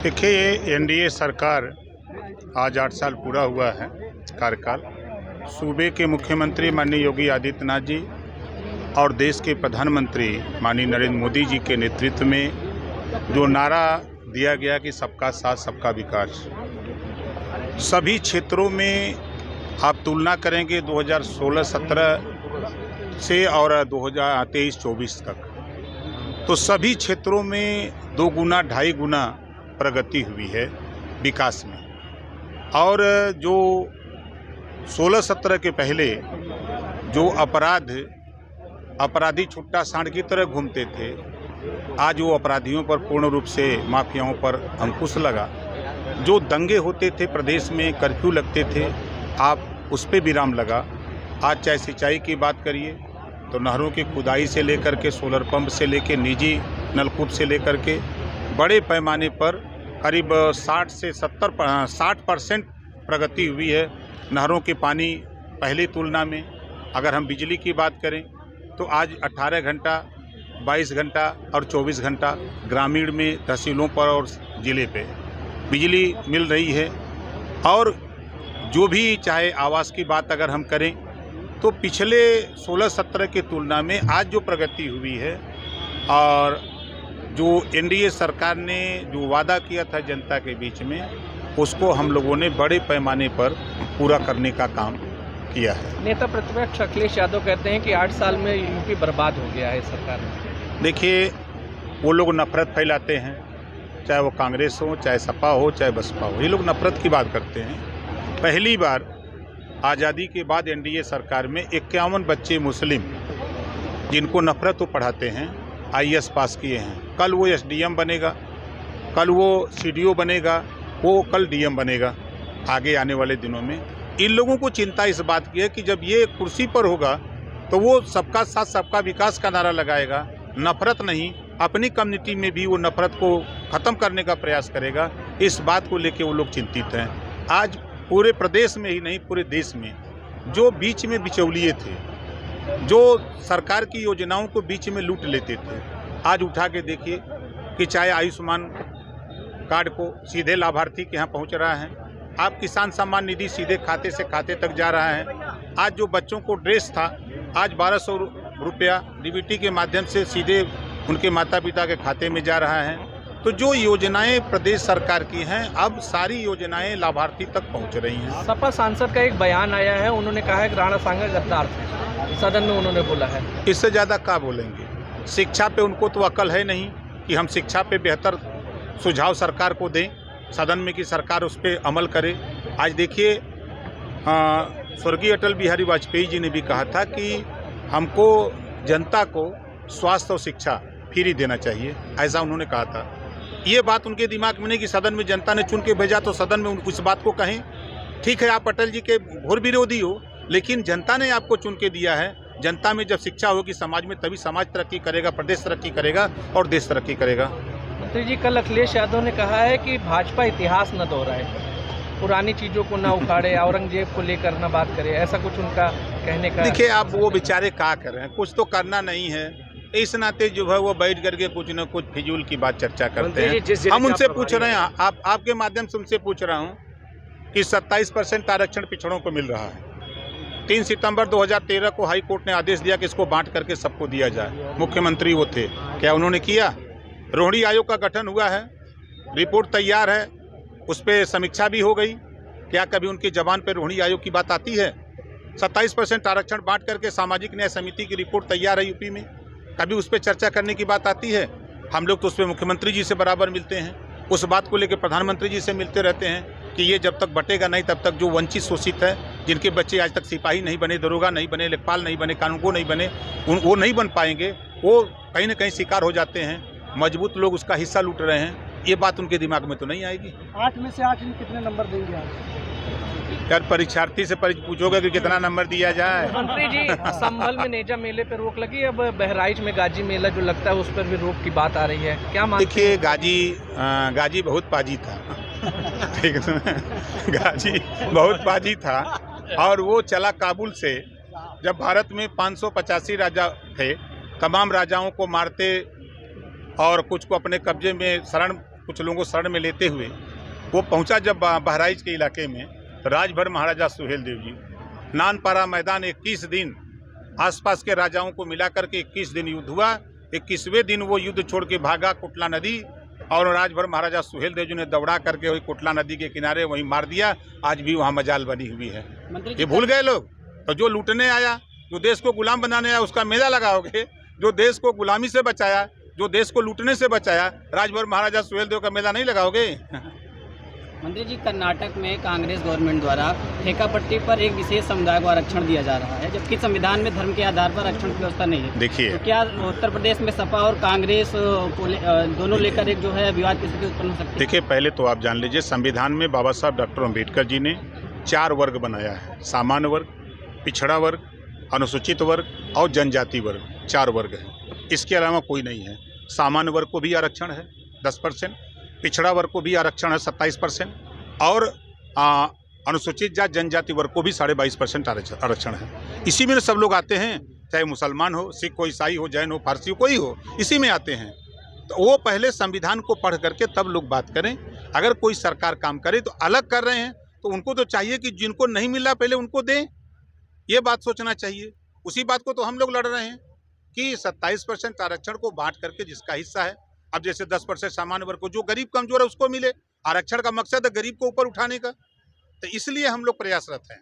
देखिए, एनडीए सरकार आज 8 साल पूरा हुआ है कार्यकाल। सूबे के मुख्यमंत्री माननीय योगी आदित्यनाथ जी और देश के प्रधानमंत्री माननीय नरेंद्र मोदी जी के नेतृत्व में जो नारा दिया गया कि सबका साथ सबका विकास, सभी क्षेत्रों में आप तुलना करेंगे 2016-17 से और 2023-24 तक, तो सभी क्षेत्रों में 2 गुना 2.5 गुना प्रगति हुई है विकास में। और जो 16-17 के पहले जो अपराधी छुट्टा सांड की तरह घूमते थे, आज वो अपराधियों पर पूर्ण रूप से, माफियाओं पर अंकुश लगा। जो दंगे होते थे प्रदेश में, कर्फ्यू लगते थे, आप उस पर विराम लगा। आज चाहे सिंचाई की बात करिए तो नहरों की खुदाई से लेकर के सोलर पंप से लेकर निजी नलकूप से लेकर के बड़े पैमाने पर करीब 60% प्रगति हुई है नहरों के पानी पहले तुलना में। अगर हम बिजली की बात करें तो आज 18 घंटा, 22 घंटा और 24 घंटा ग्रामीण में तहसीलों पर और ज़िले पे बिजली मिल रही है। और जो भी चाहे आवास की बात अगर हम करें तो पिछले 16-17 की तुलना में आज जो प्रगति हुई है, और जो एनडीए सरकार ने जो वादा किया था जनता के बीच में, उसको हम लोगों ने बड़े पैमाने पर पूरा करने का काम किया है। नेता प्रतिपक्ष अखिलेश यादव कहते हैं कि 8 साल में यूपी बर्बाद हो गया है सरकार में। देखिए, वो लोग नफरत फैलाते हैं, चाहे वो कांग्रेस हो, चाहे सपा हो, चाहे बसपा हो, ये लोग नफरत की बात करते हैं। पहली बार आज़ादी के बाद एनडीए सरकार में 51 बच्चे मुस्लिम जिनको नफरत वो पढ़ाते हैं, आईएएस पास किए हैं। कल वो एसडीएम बनेगा, कल वो सीडीओ बनेगा, वो कल डीएम बनेगा आगे आने वाले दिनों में। इन लोगों को चिंता इस बात की है कि जब ये कुर्सी पर होगा तो वो सबका साथ सबका विकास का नारा लगाएगा, नफरत नहीं, अपनी कम्युनिटी में भी वो नफरत को ख़त्म करने का प्रयास करेगा। इस बात को लेकर वो लोग चिंतित हैं। आज पूरे प्रदेश में ही नहीं, पूरे देश में जो बीच में बिचौलिए थे, जो सरकार की योजनाओं को बीच में लूट लेते थे, आज उठा के देखिए कि चाहे आयुष्मान कार्ड को सीधे लाभार्थी के यहाँ पहुँच रहा है, आप किसान सम्मान निधि सीधे खाते से खाते तक जा रहा है। आज जो बच्चों को ड्रेस था, आज 1200 रुपया डीबीटी के माध्यम से सीधे उनके माता पिता के खाते में जा रहा है। तो जो योजनाएं प्रदेश सरकार की हैं, अब सारी योजनाएं लाभार्थी तक पहुंच रही हैं। सपा सांसद का एक बयान आया है, उन्होंने कहा है कि राणा सांगा गद्दार थे, सदन में उन्होंने बोला है। इससे ज़्यादा क्या बोलेंगे? शिक्षा पे उनको तो अकल है नहीं कि हम शिक्षा पे बेहतर सुझाव सरकार को दें सदन में, कि सरकार उस पर अमल करे। आज देखिए, स्वर्गीय अटल बिहारी वाजपेयी जी ने भी कहा था कि हमको जनता को स्वास्थ्य और शिक्षा फ्री देना चाहिए, ऐसा उन्होंने कहा था। ये बात उनके दिमाग में नहीं कि सदन में जनता ने चुन के भेजा तो सदन में उस बात को कहें। ठीक है, आप अटल जी के घोर विरोधी हो, लेकिन जनता ने आपको चुन के दिया है। जनता में जब शिक्षा होगी समाज में, तभी समाज तरक्की करेगा, प्रदेश तरक्की करेगा और देश तरक्की करेगा। मंत्री जी, कल अखिलेश यादव ने कहा है कि भाजपा इतिहास न दोहराए, पुरानी चीज़ों को न उखाड़े, औरंगजेब को लेकर न बात करे, ऐसा कुछ उनका कहने का। देखिए, आप वो बेचारे क्या कर रहे हैं, कुछ तो करना नहीं है, इस नाते जो है वो बैठ करके कुछ न कुछ फिजूल की बात चर्चा करते हैं। हम उनसे पूछ रहे हैं, आपके माध्यम से उनसे पूछ रहा हूँ कि 27% आरक्षण पिछड़ों को मिल रहा है। 3 सितंबर 2013 को हाई कोर्ट ने आदेश दिया कि इसको बांट करके सबको दिया जाए। मुख्यमंत्री वो थे, क्या उन्होंने किया? रोहिणी आयोग का गठन हुआ है, रिपोर्ट तैयार है, उस पर समीक्षा भी हो गई। क्या कभी उनकी जबान पर रोहिणी आयोग की बात आती है? 27% आरक्षण बांट करके सामाजिक न्याय समिति की रिपोर्ट तैयार है यूपी में, कभी उस पर चर्चा करने की बात आती है? हम लोग तो उस पर मुख्यमंत्री जी से बराबर मिलते हैं, उस बात को लेकर प्रधानमंत्री जी से मिलते रहते हैं कि ये जब तक बटेगा नहीं तब तक जो वंचित शोषित है, जिनके बच्चे आज तक सिपाही नहीं बने, दरोगा नहीं बने, लेखपाल नहीं बने, कानूनगो नहीं बने, वो नहीं बन पाएंगे, वो कहीं ना कहीं शिकार हो जाते हैं। मजबूत लोग उसका हिस्सा लूट रहे हैं, ये बात उनके दिमाग में तो नहीं आएगी। 8 में से 8 कितने नंबर देंगे आप? यार, परीक्षार्थी से पूछोगे कि कितना नंबर दिया जाए। मंत्री जी, संभल में नेजा मेले पर रोक लगी, अब बहराइच में गाजी मेला जो लगता है उस पर भी रोक की बात आ रही है, क्या मानते हैं? देखिए, गाजी बहुत पाजी था ठीक है, गाजी बहुत पाजी था, और वो चला काबुल से। जब भारत में 585 राजा थे, तमाम राजाओं को मारते और कुछ को अपने कब्जे में शरण कुछ लोगों को शरण में लेते हुए वो पहुंचा जब बहराइच के इलाके में, तो राजभर महाराजा सुहेल देव जी, नानपारा मैदान 21 दिन आसपास के राजाओं को मिला करके 21 दिन युद्ध हुआ। 21वें दिन वो युद्ध छोड़ के भागा कुटला नदी, और राजभर महाराजा सुहेल देव जी ने दौड़ा करके वही कुटला नदी के किनारे वहीं मार दिया। आज भी वहाँ मजाल बनी हुई है। ये भूल गए लोग। तो जो लूटने आया, जो देश को गुलाम बनाने आया, उसका मेला लगाओगे। जो देश को गुलामी से बचाया, जो देश को लूटने से बचाया, राजभर महाराजा सुहेल देव का मेला नहीं लगाओगे। मंत्री जी, कर्नाटक में कांग्रेस गवर्नमेंट द्वारा ठेका पट्टी पर एक विशेष समुदाय को आरक्षण दिया जा रहा है, जबकि संविधान में धर्म के आधार पर आरक्षण की व्यवस्था नहीं है। देखिए, तो क्या उत्तर प्रदेश में सपा और कांग्रेस को दोनों लेकर एक जो है विवाद की स्थिति उत्पन्न हो सकती है? देखिए, पहले तो आप जान लीजिए, संविधान में बाबा साहब डॉक्टर अम्बेडकर जी ने 4 वर्ग बनाया है। सामान्य वर्ग, पिछड़ा वर्ग, अनुसूचित वर्ग और जनजाति वर्ग, 4 वर्ग है। इसके अलावा कोई नहीं है। सामान्य वर्ग को भी आरक्षण है 10%, पिछड़ा वर्ग को भी आरक्षण है 27%, और अनुसूचित जाति जनजाति वर्ग को भी 22.5% आरक्षण है। इसी में सब लोग आते हैं, चाहे मुसलमान हो, सिख हो, ईसाई हो, जैन हो, फारसी हो, कोई हो, इसी में आते हैं। तो वो पहले संविधान को पढ़ करके तब लोग बात करें। अगर कोई सरकार काम करे तो अलग कर रहे हैं तो उनको तो चाहिए कि जिनको नहीं मिला पहले उनको दें, ये बात सोचना चाहिए। उसी बात को तो हम लोग लड़ रहे हैं कि 27% आरक्षण को बांट करके जिसका हिस्सा है, अब जैसे 10% सामान्य वर्ग को, जो गरीब कमजोर है उसको मिले। आरक्षण का मकसद है गरीब को ऊपर उठाने का, तो इसलिए हम लोग प्रयासरत हैं।